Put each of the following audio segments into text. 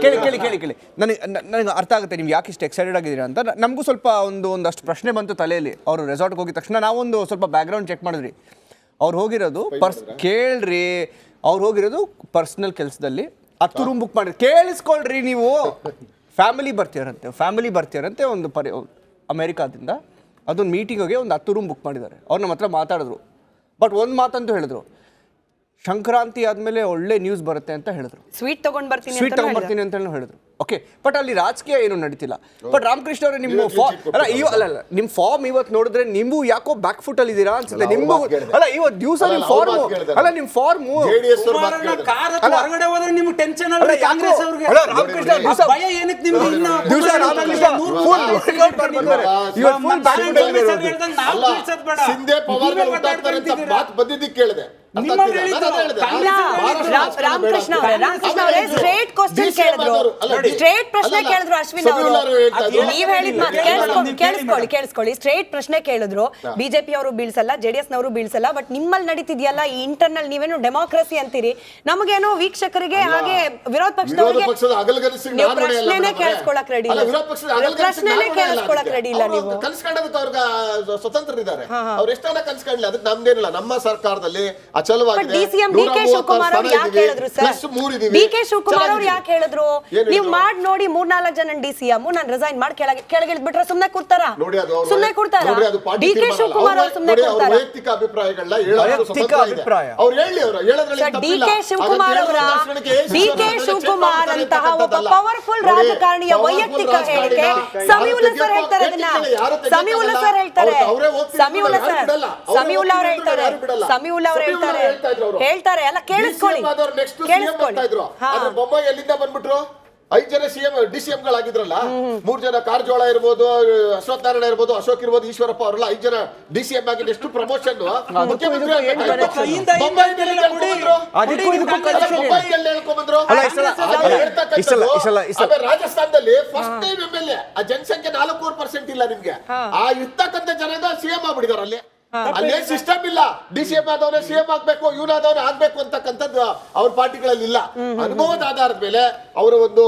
ಕೇಳಿ ನನಗೆ ಅರ್ಥ ಆಗುತ್ತೆ ನೀವು ಯಾಕೆ ಇಷ್ಟು ಎಕ್ಸೈಟೆಡ್ ಆಗಿದ್ದೀರಾ ಅಂತ. ನಮಗೂ ಸ್ವಲ್ಪ ಒಂದಷ್ಟು ಪ್ರಶ್ನೆ ಬಂತು ತಲೆಯಲ್ಲಿ. ಅವರು ರೆಸಾರ್ಟ್ಗೆ ಹೋಗಿದ ತಕ್ಷಣ ನಾವೊಂದು ಸ್ವಲ್ಪ ಬ್ಯಾಕ್ಗ್ರೌಂಡ್ ಚೆಕ್ ಮಾಡಿದ್ರಿ. ಅವ್ರು ಹೋಗಿರೋದು ಕೇಳ್ರಿ, ಅವ್ರು ಹೋಗಿರೋದು ಪರ್ಸನಲ್ ಕೆಲಸದಲ್ಲಿ 10 ರೂಮ್ ಬುಕ್ ಮಾಡಿ. ಕೇಳಿಸ್ಕೊಳ್ರಿ ನೀವು, ಫ್ಯಾಮಿಲಿ ಬರ್ತೀರಂತೆ ಒಂದು ಅಮೆರಿಕಾದಿಂದ ಅದೊಂದು ಮೀಟಿಂಗಿಗೆ ಒಂದು 10 ರೂಮ್ ಬುಕ್ ಮಾಡಿದ್ದಾರೆ. ಅವ್ರು ನಮ್ಮ ಹತ್ರ ಮಾತಾಡಿದ್ರು. ಬಟ್ ಒಂದು ಮಾತಂತೂ ಹೇಳಿದ್ರು, ಸಂಕ್ರಾಂತಿ ಆದ್ಮೇಲೆ ಒಳ್ಳೆ ನ್ಯೂಸ್ ಬರುತ್ತೆ ಅಂತ ಹೇಳಿದ್ರು. ಸ್ವೀಟ್ ತಗೊಂಡ್ ಬರ್ತೀನಿ ಅಂತ ಹೇಳಿದ್ರು. ಓಕೆ, ಬಟ್ ಅಲ್ಲಿ ರಾಜಕೀಯ ಏನು ನಡೀತಿಲ್ಲ. ಬಟ್ ರಾಮಕೃಷ್ಣ ಅವರೇ ನಿಮ್ಮ ನಿಮ್ಮ ಫಾರ್ಮ್ ಇವತ್ತು ನೋಡಿದ್ರೆ ನಿಮ್ಗೂ ಯಾಕೋ ಬ್ಯಾಕ್ ಫುಟ್ ಅಲ್ಲಿ ಇದ್ದೀರಾ ಅನ್ಸುತ್ತೆ. ನಿಮ್ಗೂ ಅಲ್ಲ ಇವತ್ತು ದಿವಸ ನಿಮ್ ಫಾರ್ಮ್ ಅಲ್ಲ ನಿಮ್ ಫಾರ್ಮ್ ಟೆನ್ಷನ್ ರಾಮಕೃಷ್ಣ ಅವರೇ ಸ್ಟ್ರೇಟ್ ಕ್ವಶನ್ ಕೇಳಿದ್ರು, ಸ್ಟ್ರೇಟ್ ಪ್ರಶ್ನೆ ಕೇಳಿದ್ರು ಅಶ್ವಿನ್ ಅವರು. ನೀವ್ ಹೇಳಿದ್ ಮಾತು ಕೇಳಿಸ್ಕೊಳ್ಳಿ. ಸ್ಟ್ರೇಟ್ ಪ್ರಶ್ನೆ ಕೇಳಿದ್ರು. ಬಿಜೆಪಿ ಅವರು ಬೀಳ್ಸಲ್ಲ, ಜೆಡಿಎಸ್ ನವರು ಬೀಳ್ಸಲ್ಲ, ಬಟ್ ನಿಮ್ಮಲ್ಲಿ ನಡೀತಿದ್ಯಲ್ಲ ಈ ಇಂಟರ್ನಲ್ ನೀವೇನು ಡೆಮೋಕ್ರಸಿ ಅಂತೀರಿ, ನಮಗೇನೋ ವೀಕ್ಷಕರಿಗೆ ಹಾಗೆ ವಿರೋಧ ಪಕ್ಷದವರಿಗೆ ನೀವು ಪ್ರಶ್ನೆನೇ ಕೇಳಿಸ್ಕೊಳಕ್ ರೆಡಿ ಇಲ್ಲ. ಪ್ರಶ್ನೆನೇ ಕೇಳಿಸ್ಕೊಳಕ್ ರೆಡಿ ಇಲ್ಲ. ನೀವು ಸ್ವತಂತ್ರರಿದ್ದಾರೆ, ಅವ್ರು ಎಷ್ಟೆಲ್ಲ ಕನ್ಸ್ಕೊಂಡಿಲ್ಲ, ಅದಕ್ಕೆ ನಮ್ದೇನಿಲ್ಲ. ನಮ್ಮ ಸರ್ಕಾರದಲ್ಲಿ ಅಚಲವಾಗಿದೆ. ಡಿಕೆ ಶಿವಕುಮಾರ್ ಅವ್ರು ಯಾಕೆ ಹೇಳಿದ್ರು ಸರ್? ಡಿಕೆ ಶಿವಕುಮಾರ್ ಅವ್ರು ಯಾಕೆ ಹೇಳಿದ್ರು? ನೀವು ಮಾಡಿ ನೋಡಿ 3-4 ಜನ ಡಿ.ಸಿ.ಎಂ ನಾನು ರಿಸೈನ್ ಮಾಡಿ ಕೆಳಗಿಳಿದ್ಬಿಟ್ರೆ ಸುಮ್ಮನೆ ಕೂರ್ತಾರ? ಸುಮ್ಮನೆ ಕೂರ್ತಾರ? ಡಿ.ಕೆ ಶಿವಕುಮಾರ್ ಅವರು ಸುಮ್ಮನೆ ಕೂರ್ತಾರ? ವೈಯಕ್ತಿಕ ಅಭಿಪ್ರಾಯಗಳನ್ನ ಅವ್ರು ಹೇಳಿ, ಡಿ.ಕೆ ಶಿವಕುಮಾರ್ ಅವರ ಡಿ.ಕೆ ಶಿವಕುಮಾರ್ ಅಂತಹ ಒಬ್ಬ ಪವರ್ಫುಲ್ ರಾಜಕಾರಣಿಯ ವೈಯಕ್ತಿಕ ಹೇಳಿಕೆ ಸಮೀವುಲ್ಲಾ ಸರ್ ಹೇಳ್ತಾರೆ. ಸಮೀವುಲ್ಲಾ ಸರ್ ಹೇಳ್ತಾರೆ, ಸಮೀವುಲ್ಲಾ ಅವರು ಹೇಳ್ತಾರೆ ಎಲ್ಲ ಕೇಳಿಸ್ಕೊಳ್ಳಿ. ಬೊಮ್ಮಾಯಿ ಎಲ್ಲಿಂದ ಬಂದ್ಬಿಟ್ರು? 5 ಜನ ಡಿ.ಸಿ.ಎಂ ಗಳಾಗಿದ್ರಲ್ಲ. 3 ಜನ ಕಾರಜೋಳ ಇರ್ಬೋದು, ಅಶ್ವಥ್ ನಾರಾಯಣ ಇರ್ಬೋದು, ಅಶೋಕ್ ಇರ್ಬೋದು, ಈಶ್ವರಪ್ಪ ಅವರೆಲ್ಲ 5 ಜನ ಡಿ.ಸಿ.ಎಂ ಆಗಿ ಎಷ್ಟು ಪ್ರಮೋಷನ್ ಮುಖ್ಯಮಂತ್ರಿ ರಾಜಸ್ಥಾನದಲ್ಲಿ ಫಸ್ಟ್ ಟೈಮ್ ಎಂ.ಎಲ್.ಎ. ಆ ಜನಸಂಖ್ಯೆ 4% ಇಲ್ಲ ನಿಮ್ಗೆ. ಆ ಇರ್ತಕ್ಕಂಥ ಜನ ಸಿಎಂ ಆಗ್ಬಿಡಿದಾರೆ. ಅಲ್ಲೇ ಸಿಸ್ಟಮ್ ಇಲ್ಲ. ಡಿ.ಸಿ.ಎಂ ಆದವರೇ ಸಿಎಂ ಆಗ್ಬೇಕು, ಇವನಾದವ್ರೆ ಆಗ್ಬೇಕು ಅಂತಕ್ಕಂಥದ್ದು ಅವ್ರ ಪಾರ್ಟಿಗಳಲ್ಲಿ ಇಲ್ಲ. ಅನುಭವದ ಆಧಾರದ ಮೇಲೆ ಅವರ ಒಂದು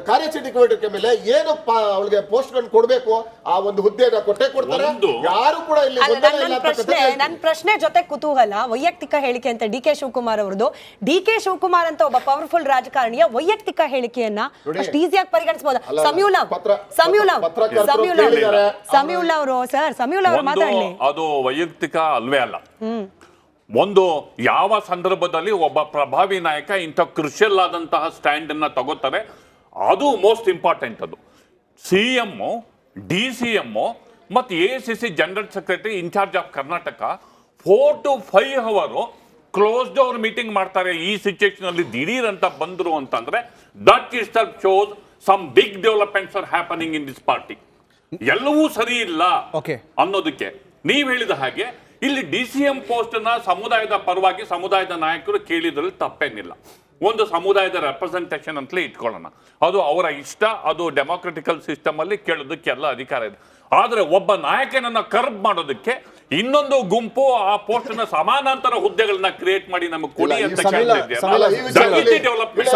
ಕಾರ್ಯಚಟುವಟಿಕೆ ಮೇಲೆ ಏನು ಅವಳಿಗೆ ಪೋಸ್ಟ್ ಕೊಡ್ಬೇಕು ಆ ಒಂದು ಹುದ್ದೆನ ಕೊಟ್ಟೆ ಕೊಡ್ತಾರೆ. ಯಾರು ಕೂಡ ಇಲ್ಲಿ ನನ್ನ ಪ್ರಶ್ನೆ ಜೊತೆ ಕುತೂಹಲ, ವೈಯಕ್ತಿಕ ಹೇಳಿಕೆ ಅಂತ ಡಿ.ಕೆ ಶಿವಕುಮಾರ್ ಅವರದು. ಡಿ.ಕೆ ಶಿವಕುಮಾರ್ ಅಂತ ಒಬ್ಬ ಪವರ್ಫುಲ್ ರಾಜಕಾರಣಿಯ ವೈಯಕ್ತಿಕ ಹೇಳಿಕೆಯನ್ನ ಅಷ್ಟು ಈಸಿಯಾಗಿ ಪರಿಗಣಿಸಬಹುದು? ಸಮೀವುಲ್ಲಾ ಅವರು ಸರ್, ಸಮೀವುಲ್ಲಾ ಅವರು ಮಾತಾಡಲಿ. ಅದು ವೈಯಕ್ತಿಕ ಅಲ್ವೇ ಅಲ್ಲ. ಒಂದು ಯಾವ ಸಂದರ್ಭದಲ್ಲಿ ಒಬ್ಬ ಪ್ರಭಾವಿ ನಾಯಕ ಇಂಥ ಕ್ರಿಷಿಯಲ್ ಆದಂತಹ ಸ್ಟ್ಯಾಂಡ್ ಅನ್ನ ತಗೋತಾರೆ, ಅದು ಮೋಸ್ಟ್ ಇಂಪಾರ್ಟೆಂಟ್. ಅದು ಸಿಎಂ, ಡಿ.ಸಿ.ಎಂ ಮತ್ತು ACC general secretary incharge of Karnataka 4 to 5 hours close door meeting ಮಾಡ್ತಾರೆ. ಈ ಸಿಚುಯೇಷನ್ ಅಲ್ಲಿ ದಿಢೀರ್ ಅಂತ ಬಂದ್ರು ಅಂತಂದ್ರೆ that is shows some big developments are happening in this party. ಎಲ್ಲವೂ ಸರಿ ಇಲ್ಲ ಅನ್ನೋದಕ್ಕೆ ನೀವು ಹೇಳಿದ ಹಾಗೆ ಇಲ್ಲಿ ಡಿ.ಸಿ.ಎಂ ಪೋಸ್ಟ್ ನ ಸಮುದಾಯದ ಪರವಾಗಿ ಸಮುದಾಯದ ನಾಯಕರು ಕೇಳಿದ್ರಲ್ಲಿ ತಪ್ಪೇನಿಲ್ಲ. ಒಂದು ಸಮುದಾಯದ ರೆಪ್ರೆಸೆಂಟೇಷನ್ ಅಂತಲೇ ಇಟ್ಕೊಳ್ಳೋಣ, ಅದು ಅವರ ಇಷ್ಟ, ಅದು ಡೆಮೋಕ್ರೆಟಿಕಲ್ ಸಿಸ್ಟಮ್ ಅಲ್ಲಿ ಕೇಳೋದಕ್ಕೆ ಎಲ್ಲ ಅಧಿಕಾರ ಇದೆ. ಆದ್ರೆ ಒಬ್ಬ ನಾಯಕನನ್ನ ಕರ್ಬ್ ಮಾಡೋದಕ್ಕೆ ಇನ್ನೊಂದು ಗುಂಪು ಆ ಪೋಸ್ಟ್ ನ ಸಮಾನಾಂತರ ಹುದ್ದೆಗಳನ್ನ ಕ್ರಿಯೇಟ್ ಮಾಡಿ ನಮಗೆ ಕೊಡಿ ಅಂತ ಕೇಳ್ತಾ ಇದ್ದೀರಾ? ಡೆವಲಪ್ಮೆಂಟ್